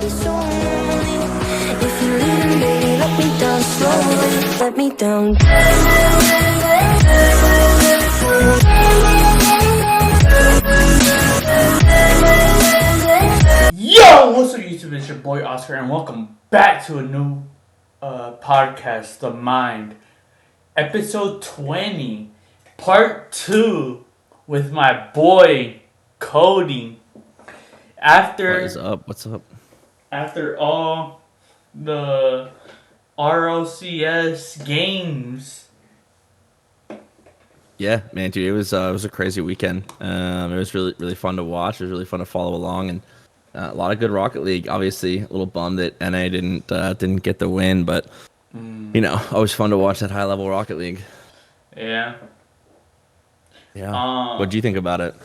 be so lonely. If you're leaving, baby, let me down slowly. Let me down. Yo, what's up YouTube? It's your boy Oscar and welcome back to a new podcast, The Mind. Episode 20, part 2 with my boy Cody. What is up? What's up? After all the ROCS games. Yeah, man, dude, it was a crazy weekend. It was really fun to watch. It was really fun to follow along, and a lot of good Rocket League. Obviously, a little bummed that NA didn't get the win, but always fun to watch that high level Rocket League. Yeah. Yeah. What do you think about it?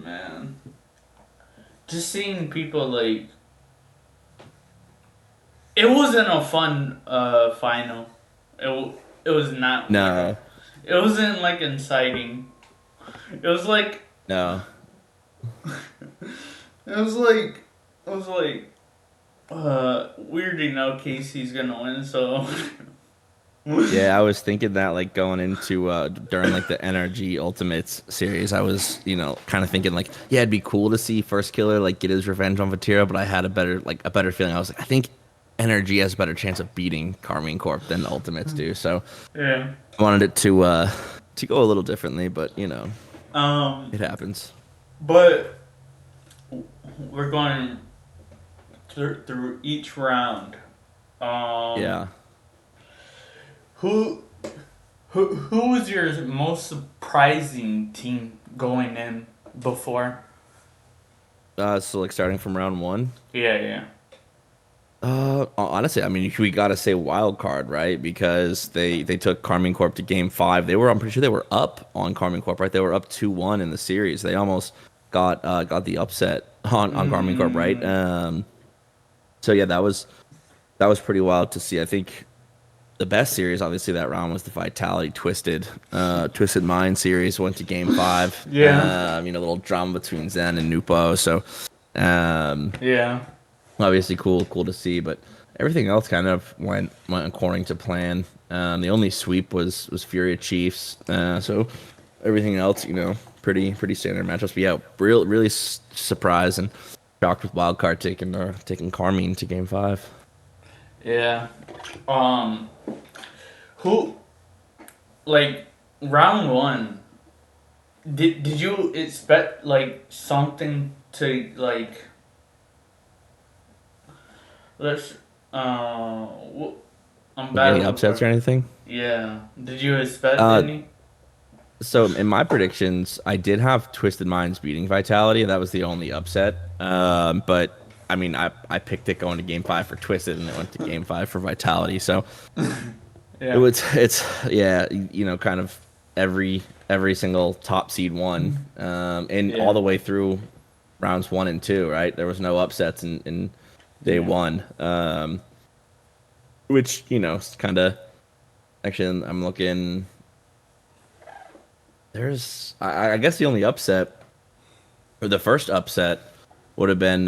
Man. Just seeing people like. It wasn't a fun final. It was not. No. It wasn't like inciting. It was like. No. It was like. We already know Casey's gonna win, so. Yeah, I was thinking that like going into during like the NRG Ultimates series, I was kind of thinking like, yeah, it'd be cool to see First Killer like get his revenge on Vatira, but I had a better feeling. I was like, I think NRG has a better chance of beating Carmine Corp than the Ultimates do. So Yeah. I wanted it to go a little differently, but it happens. But we're going through each round. Yeah. Who was your most surprising team going in before? So like starting from round one. Yeah. Honestly, I mean, we gotta say wild card, right? Because they took Carmine Corp to game 5. I'm pretty sure they were up on Carmine Corp, right? They were up 2-1 in the series. They almost got the upset on Carmine Corp, right? So yeah, that was pretty wild to see. I think the best series, obviously, that round was the Vitality Twisted Mind series. Went to game 5. Yeah. Little drama between Zen and Nupo. So, Yeah. obviously cool to see, but everything else kind of went according to plan. The only sweep was Furia Chiefs. So everything else, pretty standard matchups. But yeah, really surprised and shocked with Wildcard taking Carmine to game 5. Yeah. Who, like, round 1, did you expect, like, something to, like, I'm bad Any with upsets or anything? Yeah. Did you expect any? So in my predictions, I did have Twisted Minds beating Vitality. That was the only upset. But I mean, I picked it going to game 5 for Twisted, and it went to game 5 for Vitality. So Yeah. it's kind of every single top seed won, and all the way through rounds 1 and 2. Right, there was no upsets in day 1, which is kind of actually. I'm looking. There's, I guess the only upset, or the first upset, would have been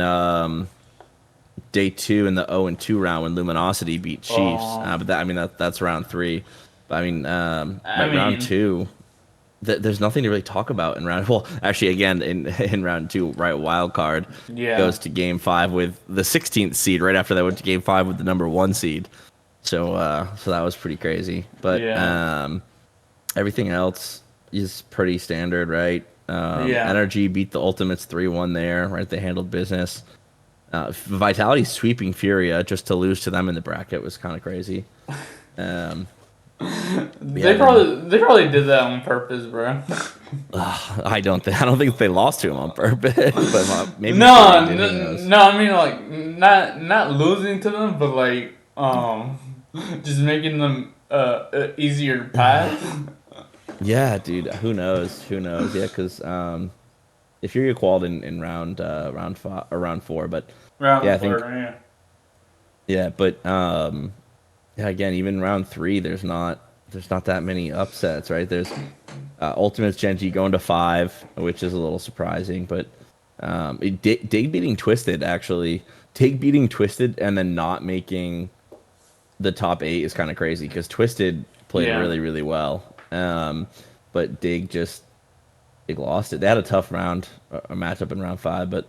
day 2 in the 0-2 round when Luminosity beat Chiefs. But that's round 3. But I mean, round 2, there's nothing to really talk about in round. Well, actually, again in round 2, right, wild card goes to game 5 with the 16th seed. Right after that, went to game 5 with the number 1 seed. So that was pretty crazy. But everything else is pretty standard, right? Energy beat the Ultimates 3-1 there, right? They handled business. Vitality sweeping Furia just to lose to them in the bracket was kind of crazy. They probably did that on purpose, bro. I don't think they lost to him on purpose, but maybe no. I mean, like, not losing to them, but like just making them easier to pass. Yeah, dude. Who knows? Yeah, because if you're qualified in round 5 or round 4, but I think but again, even round 3, there's not that many upsets, right? There's Ultimate's Genji going to 5, which is a little surprising, but Dig beating Twisted actually. Dig beating Twisted and then not making the top 8 is kind of crazy because Twisted played Yeah. really, really well. But Dig lost it. They had a tough round, a matchup in round 5, but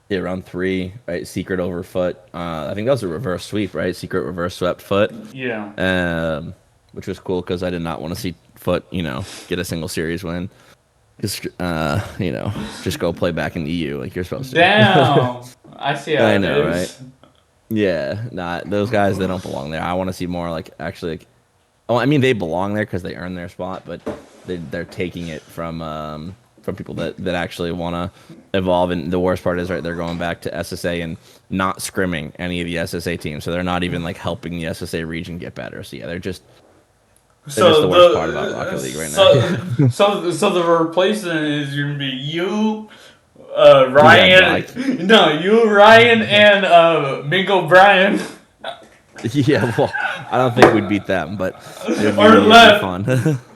yeah, round 3, right? Secret over Foot. I think that was a reverse sweep, right? Secret reverse swept Foot. Yeah. Which was cool because I did not want to see Foot, get a single series win. Just, just go play back in the EU like you're supposed to. Damn. I see how I it know, is. right? Yeah, those guys, they don't belong there. I want to see more oh, I mean, they belong there because they earned their spot, but they're taking it from people that actually want to evolve. And the worst part is, right, they're going back to SSA and not scrimming any of the SSA teams, so they're not even like helping the SSA region get better. So yeah, they're just the worst part about Rocket League right now. So the replacement is gonna be you, Yeah, Ryan. No, you, Ryan, and Mingo Brian. yeah, well, I don't think we'd beat them, but it'd Or be left. fun.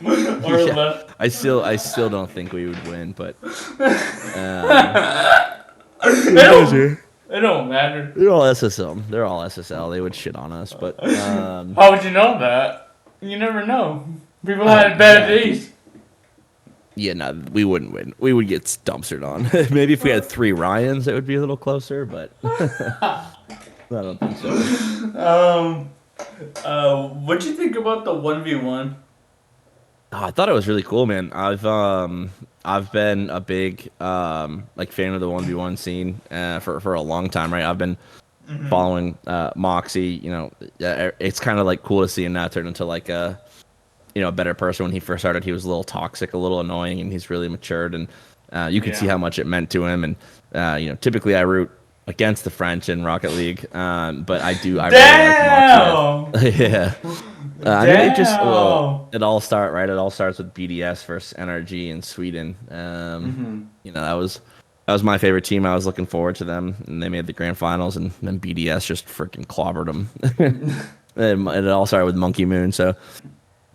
Or Yeah, left. I still don't think we would win, but It don't matter. they're all SSL. They're all SSL. They would shit on us, but How would you know that? You never know. People had bad days. yeah, no, we wouldn't win. We would get dumpstered on. Maybe if we had 3 Ryans, it would be a little closer, but I don't think so. What'd you think about the 1v1? Oh, I thought it was really cool, man. I've been a big fan of the 1v1 scene for a long time, right? I've been following Moxie. It's kind of like cool to see him now turn into like a better person. When he first started, he was a little toxic, a little annoying, and he's really matured, and you can see how much it meant to him. And typically I root against the French in Rocket League, but I really like Moxie. Yeah. I mean, it all starts with BDS versus NRG in Sweden. That was my favorite team. I was looking forward to them, and they made the grand finals, and then BDS just freaking clobbered them. And it all started with Monkey Moon. So,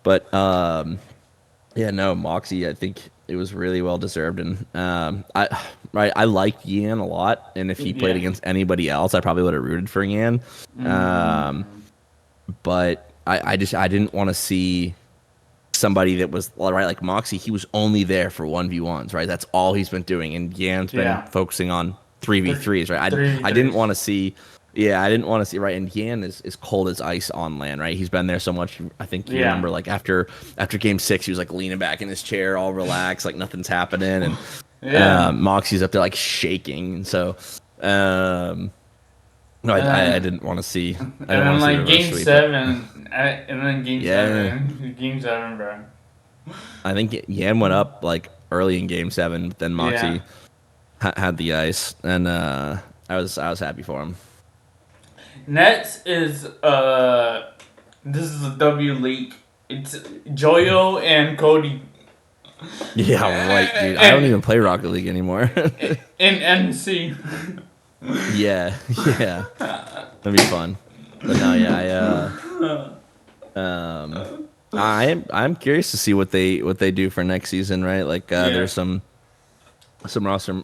but yeah, no, Moxie, I think it was really well deserved, and I liked Yan a lot, and if he played against anybody else, I probably would have rooted for Yan. But I didn't want to see somebody that was right like Moxie. He was only there for 1v1s, right? That's all he's been doing, and Yan's been focusing on 3v3s, right? I didn't want to see. Yeah, I didn't want to see, right? And Yan is cold as ice on land, right? He's been there so much. I think you remember, like, after game 6, he was, like, leaning back in his chair, all relaxed, like nothing's happening. And Moxie's up there, like, shaking. And so, no, I didn't want to see. And then, like, game 7, and then game 7, bro. I think Yan went up, like, early in game 7, but then Moxie had the ice. And I was happy for him. Nets is this is a W league. It's Joyo and Cody. Yeah, right, dude. I don't even play Rocket League anymore. In NC. Yeah. That'd be fun. But no, I'm curious to see what they do for next season, right? Like there's some roster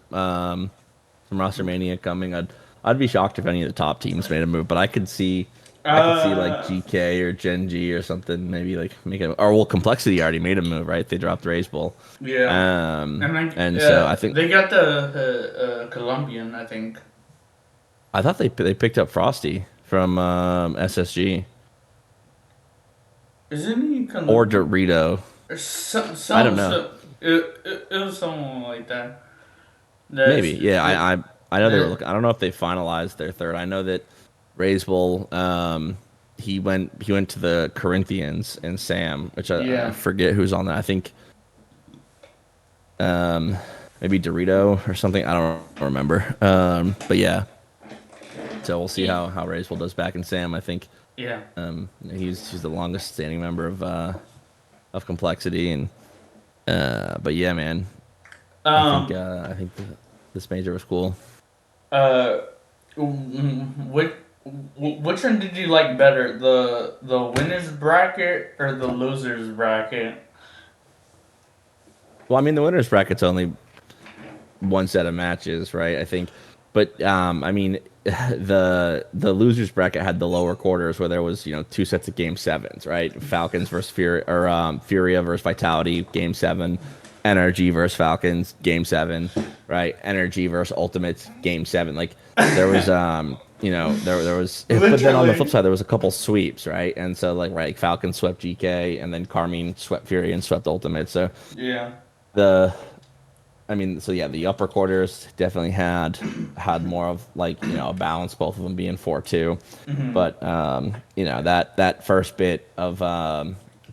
mania coming. I'd be shocked if any of the top teams made a move, but I could see like GK or Gen G or something maybe like make it. Or well, Complexity already made a move, right? They dropped Raze Bull. Yeah. So I think they got the Colombian. I think. I thought they picked up Frosty from SSG. Isn't he Colombian? Or Dorito? I don't know. It was someone like that. Maybe, yeah. I know they were looking. I don't know if they finalized their third. I know that Raze Bull, he went to the Corinthians and Sam, which I forget who's on that. I think maybe Dorito or something. I don't remember. But yeah. So we'll see how Raze Bull does back in Sam. I think. Yeah. He's the longest standing member of Complexity, and but yeah, man. I think this major was cool. What which one did you like better, the winners bracket or the losers bracket? Well, I mean, the winners bracket's only one set of matches, right? I think, but I mean, the losers bracket had the lower quarters where there was two sets of game sevens, right? Falcons versus Fury or Furia versus Vitality, game seven. Energy versus Falcons, game seven, right? Energy versus Ultimates, game seven. Like there was there was, but then on the flip Literally. side there was a couple sweeps, right? And so like Falcons swept GK, and then Carmine swept Fury and swept Ultimate. So Yeah. the I mean, so yeah, the upper quarters definitely had more of like a balance, both of them being 4-2. Hmm. But that first bit of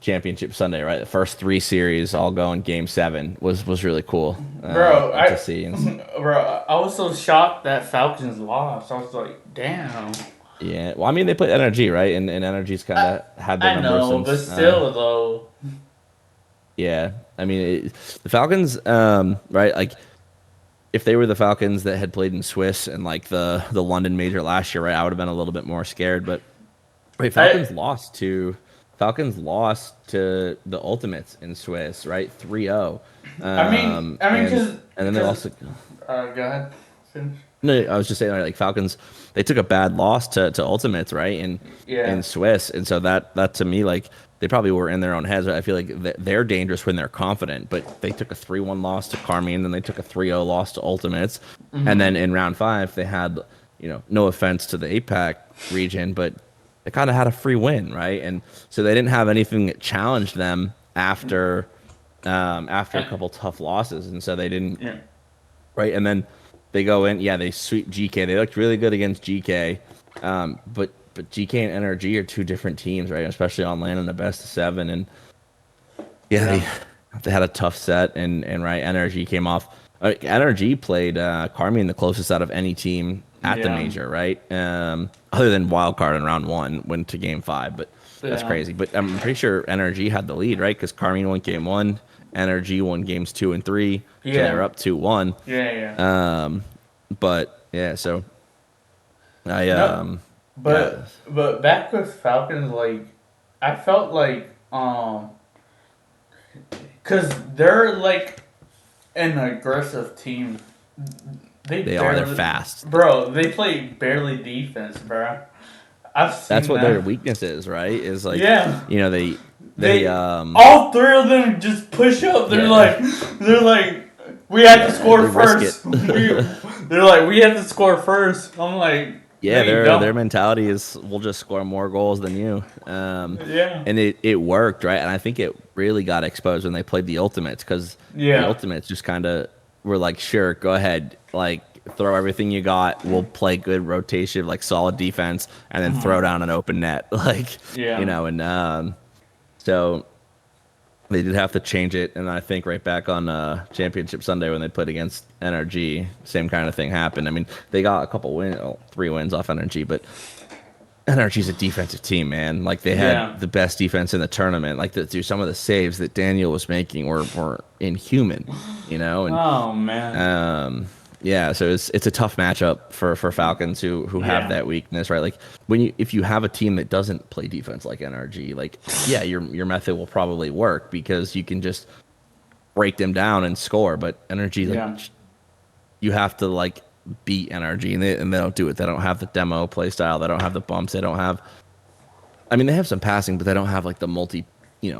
Championship Sunday, right? The first three series all going game seven was really cool Bro, to see. bro, I was so shocked that Falcons lost. I was like, damn. Yeah, well, I mean, they put Energy, right, and Energy's kind I, of had their I number know, but since. still though. Yeah, I mean, the Falcons, right? Like, if they were the Falcons that had played in Swiss and like the London major last year, right, I would have been a little bit more scared. But wait, I Falcons lost to the Ultimates in Swiss, right? 3-0. I mean, And then they cause, also go ahead. Finish. no, I was just saying, like Falcons, they took a bad loss to Ultimates, right? In Yeah. Swiss, and so that to me, like they probably were in their own heads. I feel like they're dangerous when they're confident, but they took a 3-1 loss to Carmine, then they took a 3-0 loss to Ultimates, and then in round five they had, no offense to the APAC region, but they kind of had a free win, right? And so they didn't have anything that challenged them after a couple tough losses, and so they didn't, Yeah. right? And then they go in, yeah, they sweep GK. They looked really good against GK, but GK and NRG are two different teams, right? Especially on land in the best of seven, and yeah, Yeah. they had a tough set, and right, NRG came off. NRG played Carmine the closest out of any team at the Yeah. major, right? Other than wildcard in round one, went to game five, but that's Yeah. crazy. But I'm pretty sure NRG had the lead, right? Because Carmine won game one, NRG won games 2 and 3, so they were Yeah. up 2-1. Yeah. Yeah. But yeah, so I No, yeah, but back with Falcons, like I felt like cause they're like an aggressive team. They they're barely, fast. bro. They play barely defense, bro. I've That's seen what their that. weakness is, right? Is like Yeah, they they all three of them just push up. yeah They're like, we have to yeah score they risk first. it. They're like, we have to score first. I'm like, no, Yeah, you their don't. mentality is we'll just score more goals than you. Yeah, And it worked, right? And I think it really got exposed when they played the Ultimates, because the yeah. Ultimates just kind of were like, sure, go ahead, like throw everything you got. We'll play good rotation, like solid defense, and then throw down an open net, like Yeah. and so they did have to change it. And I think right back on Championship Sunday when they played against NRG, same kind of thing happened. I mean, they got a couple 3 wins off NRG, but NRG's a defensive team, man. Like they Yeah. had the best defense in the tournament. Like some of the saves that Daniel was making were inhuman, and Oh man. yeah. So it's a tough matchup for Falcons who have Yeah. that weakness, right? Like if you have a team that doesn't play defense like NRG, like yeah, your method will probably work because you can just break them down and score. But NRG, Yeah. like you have to like beat NRG, and they don't do it. They don't have the demo play style. They don't have the bumps. They don't have. I mean, they have some passing, but they don't have like the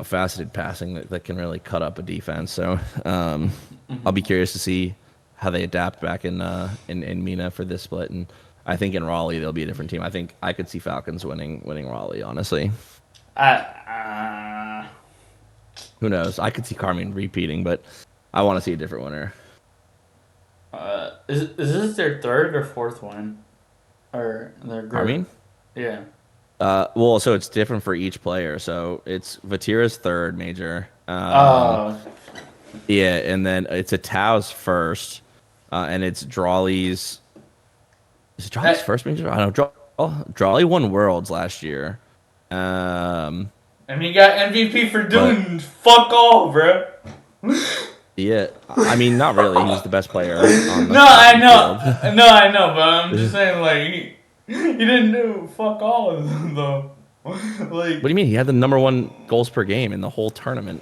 faceted passing that can really cut up a defense. So I'll be curious to see how they adapt back in Mina for this split. And I think in Raleigh they'll be a different team. I think I could see Falcons winning Raleigh. Honestly, I who knows? I could see Carmine repeating, but I want to see a different winner. is this their third or fourth one, or their group? Carmine? Yeah. Well, so it's different for each player. So it's Vatira's third major. Oh. Yeah, and then it's a Tao's first, and it's Drawley's. Is it Drawley's first major? I don't know. Drawley won Worlds last year. And he got MVP for doing fuck all, bro. Yeah, I mean, not really. He was the best player on the No, I field. know. No, I know, but I'm just saying, like, He didn't do fuck all of them though. What Like do you mean? He had the number one goals per game in the whole tournament.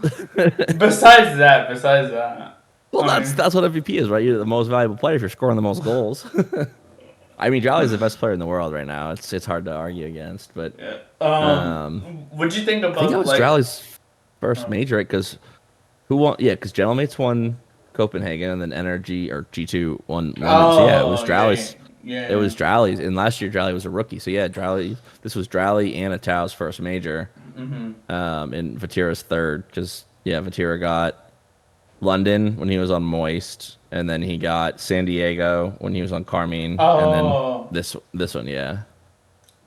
besides that. Well, I that's mean, that's what MVP is, right? You're the most valuable player if you're scoring the most goals. I mean, Jolly's the best player in the world right now. It's hard to argue against, but yeah. um, What'd you think I think it about was like? Jolly's first major, right? Because who won? Yeah, because Gentlemates won Copenhagen, and then Energy or G2 won London. So yeah, it was Oh Jolly's. It yeah. was Drowley's, and last year Drowley was a rookie. So yeah, Drowley. This was Drowley and Atau's first major. Mm-hmm. And Vatira's third, because yeah, Vatira got London when he was on Moist, and then he got San Diego when he was on Carmine, and then Oh. this one, yeah,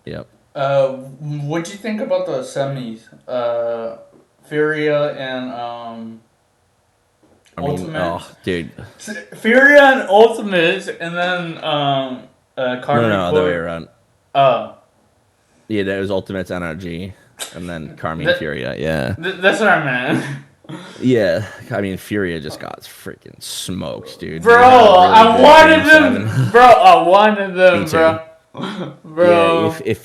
yep. What'd you think about the semis? Furia and I mean, Ultimate. oh, dude, Furia and Ultimate, and then no, Carmen other way Court. around. Oh, Yeah, that was Ultimate's NRG, and then Carmine That- Furia, yeah, that's what I meant. yeah. I mean, Furia just got freaking smoked, dude. Bro, They had a really I good wanted game them. seven. Bro, I wanted them, Me bro. too. Bro. Yeah, if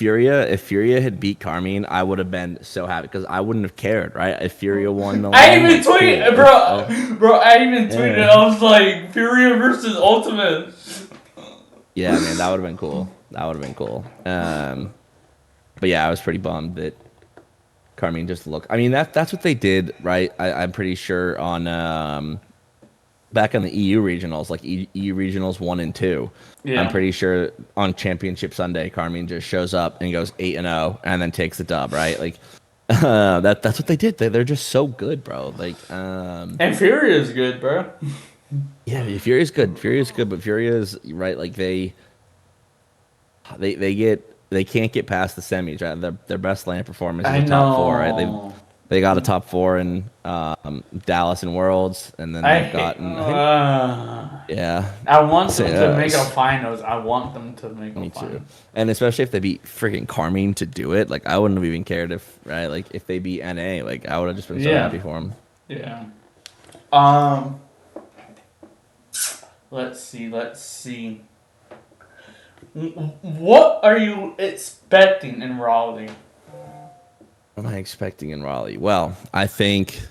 Furia had beat Carmine, I would have been so happy because I wouldn't have cared, right? If Furia won the I line, even like, tweeted, cool. bro. Bro, I even tweeted. Yeah. I was like, Furia versus Ultimate. Yeah, man, that would have been cool. That would have been cool. But yeah, I was pretty bummed that Carmine just looked. I mean, that's what they did, right? I'm pretty sure on back on the EU regionals, like EU regionals 1 and 2. Yeah. I'm pretty sure on Championship Sunday, Carmine just shows up and goes 8-0, and then takes the dub, right? Like that's what they did. They're just so good, bro. Like And Furia is good, bro. yeah, Furia's good. Furia's good, but Furia's right. Like they can't get past the semis. Right, their best land performance is I the top four. Right, know. they got a top four in Dallas and Worlds, and then I they've hate. gotten I think, yeah, I want them So, to make a finals. I want them to make me a too. finals. And especially if they beat freaking Carmine to do it, like I wouldn't have even cared if right, like if they beat NA, like I would have just been so Yeah. happy for them. Yeah. Let's see. What are you expecting in Raleigh? What am I expecting in Raleigh? Well, I think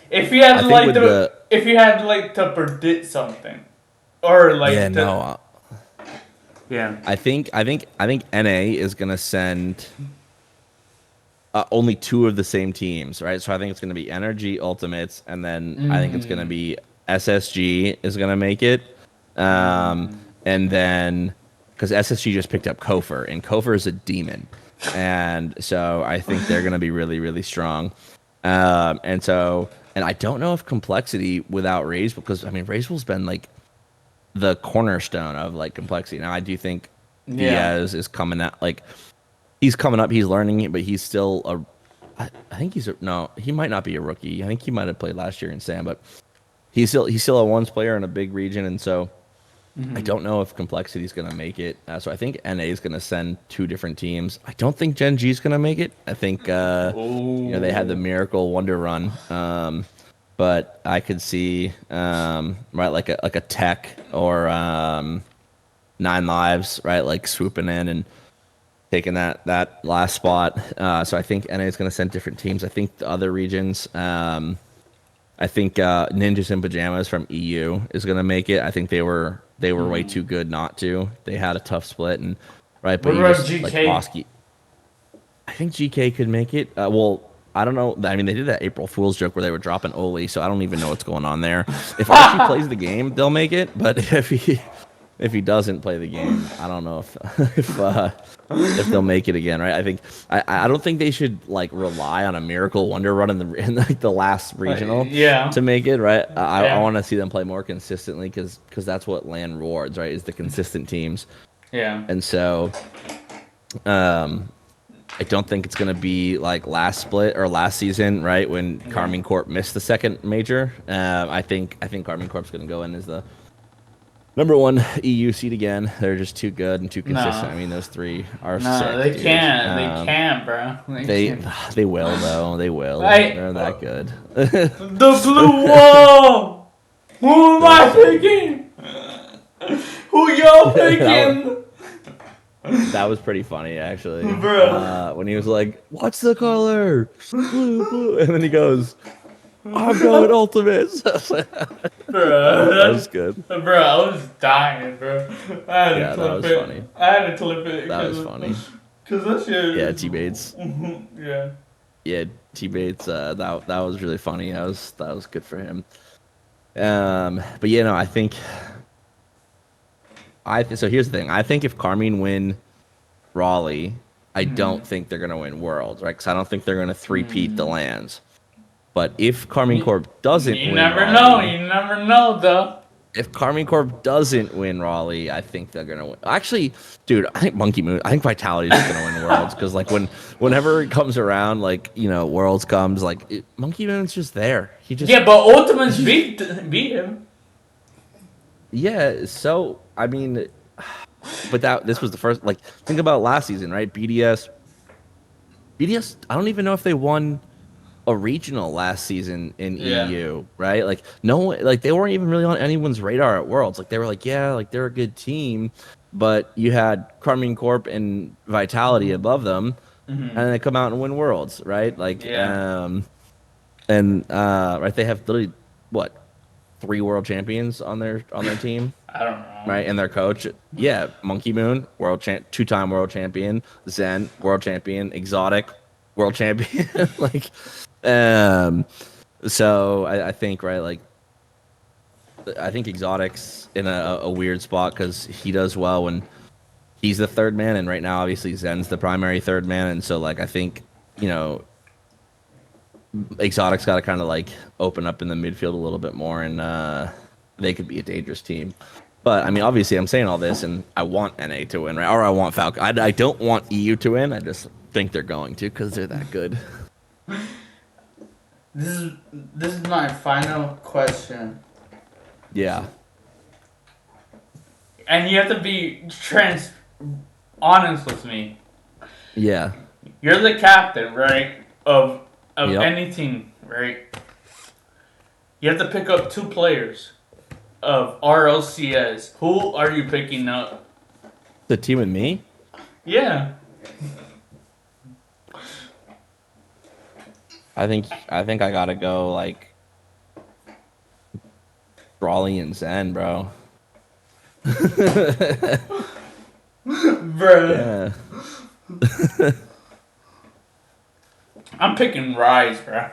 If you had I think like with to, the- if you had like to predict something, or like yeah, to, no. yeah. I think NA is gonna send only 2 of the same teams, right? So I think it's gonna be Energy Ultimates, and then I think it's gonna be SSG is gonna make it, and then because SSG just picked up Kofer, and Kofer is a demon, and so I think they're gonna be really really strong, and I don't know if Complexity without Raze, because I mean Razebul's been like the cornerstone of like Complexity. Now I do think Yeah. Diaz is coming out, like he's coming up, he's learning it, but he's still I think he might not be a rookie. I think he might have played last year in Sam, but he's still a once player in a big region, and so I don't know if Complexity is gonna make it. So I think NA is gonna send 2 different teams. I don't think Gen G is gonna make it. I think they had the Miracle Wonder Run, but I could see right like a Tech or 9 Lives, right, like swooping in and taking that last spot. So I think NA is going to send different teams. I think the other regions, I think Ninjas in Pajamas from EU is going to make it. I think they were way too good not to. They had a tough split, and right, but What you about just GK? like Bosky. I think GK could make it. Well, I don't know. I mean, they did that April Fool's joke where they were dropping Oli, so I don't even know what's going on there. If Archie plays the game, they'll make it. But if he doesn't play the game, I don't know if they'll make it again. Right? I think I don't think they should like rely on a Miracle Wonder Run in like the last regional to make it. Right? I want to see them play more consistently because that's what LAN rewards. Right? Is the consistent teams. Yeah. And so, I don't think it's going to be like last split or last season, right? When Carmine Corp missed the second major. I think Carmine Corp's going to go in as the number 1 EU seed again. They're just too good and too consistent. I mean, those 3 are sick. No, they dude. can't. They can't, bro. They will though. They will. They're that good. The blue wall. Who am I picking? Who y'all picking? That was pretty funny, actually. Bro. When he was like, "What's the color? Blue, blue," and then he goes, "I'm going ultimates." That was Bro, good. bro, I was dying, bro. I had to Yeah, that clip was it. funny. I had to clip it That was funny. cause that shit. Yeah, T-Bates. Yeah. Yeah, T-Bates. That was really funny. That was good for him. But yeah, no, I think so. Here's the thing. I think if Carmine win Raleigh, I don't think they're gonna win Worlds, right? Because I don't think they're gonna three-peat the lands. But if Carmine Corp doesn't You win never know. Raleigh, You never know, though. if Carmine Corp doesn't win Raleigh, I think they're gonna win. Actually, dude, I think Monkey Moon. I think Vitality is gonna win Worlds because like whenever it comes around, like Worlds comes, like Monkey Moon's just there. He just Yeah, but Ultimates beat him. yeah. So I mean, but this was the first. Like think about last season, right? BDS. I don't even know if they won a regional last season in Yeah. EU, right? Like no one, like they weren't even really on anyone's radar at Worlds. Like they were like, yeah, like they're a good team, but you had Carmine Corp and Vitality above them, and then they come out and win Worlds, right? Like, Yeah. right, they have literally what 3 world champions on their team, I don't know. right? And their coach, yeah, Monkey Moon, two-time world champion, Zen, world champion, Exotic, world champion, like. Um, so I think right, like I think Exotic's in a weird spot because he does well when he's the third man, and right now obviously Zen's the primary third man, and so like I think Exotic's got to kind of like open up in the midfield a little bit more, and they could be a dangerous team. But I mean, obviously, I'm saying all this, and I want NA to win, right? Or I want Falcon. I don't want EU to win. I just think they're going to because they're that good. This is my final question, Yeah. and you have to be honest with me. Yeah. You're the captain, right? Of Yep. any team, right? You have to pick up 2 players of RLCS. Who are you picking up? The team with me? Yeah. I think I gotta go like Brawley and Zen, bro. Bruh. Yeah. I'm picking Rise, bruh.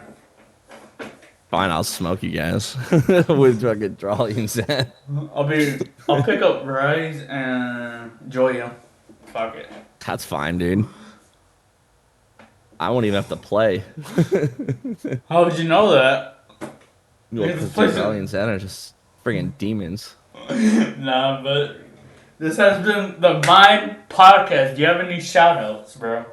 Fine, I'll smoke you guys with fucking Brawley and Zen. I'll pick up Rise and Joya. Fuck it. That's fine, dude. I won't even have to play. How would you know that? Because Brawley and Zen are just friggin' demons. Nah, but this has been the Mind Podcast. Do you have any shout outs, bro?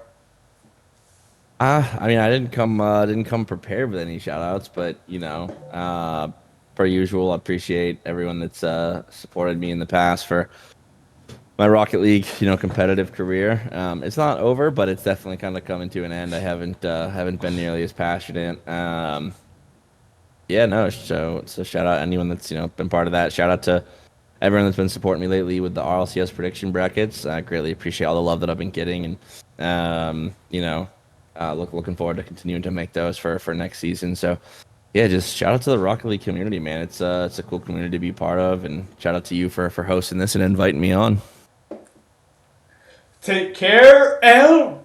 I mean, I didn't come prepared with any shout outs, but per usual, I appreciate everyone that's supported me in the past for my Rocket League, competitive career. It's not over, but it's definitely kind of coming to an end. I haven't been nearly as passionate. Yeah, no. So shout out anyone that's been part of that. Shout out to everyone that's been supporting me lately with the RLCS prediction brackets. I greatly appreciate all the love that I've been getting, and looking forward to continuing to make those for next season. So yeah, just shout out to the Rocket League community, man. It's a cool community to be part of, and shout out to you for hosting this and inviting me on. Take care, and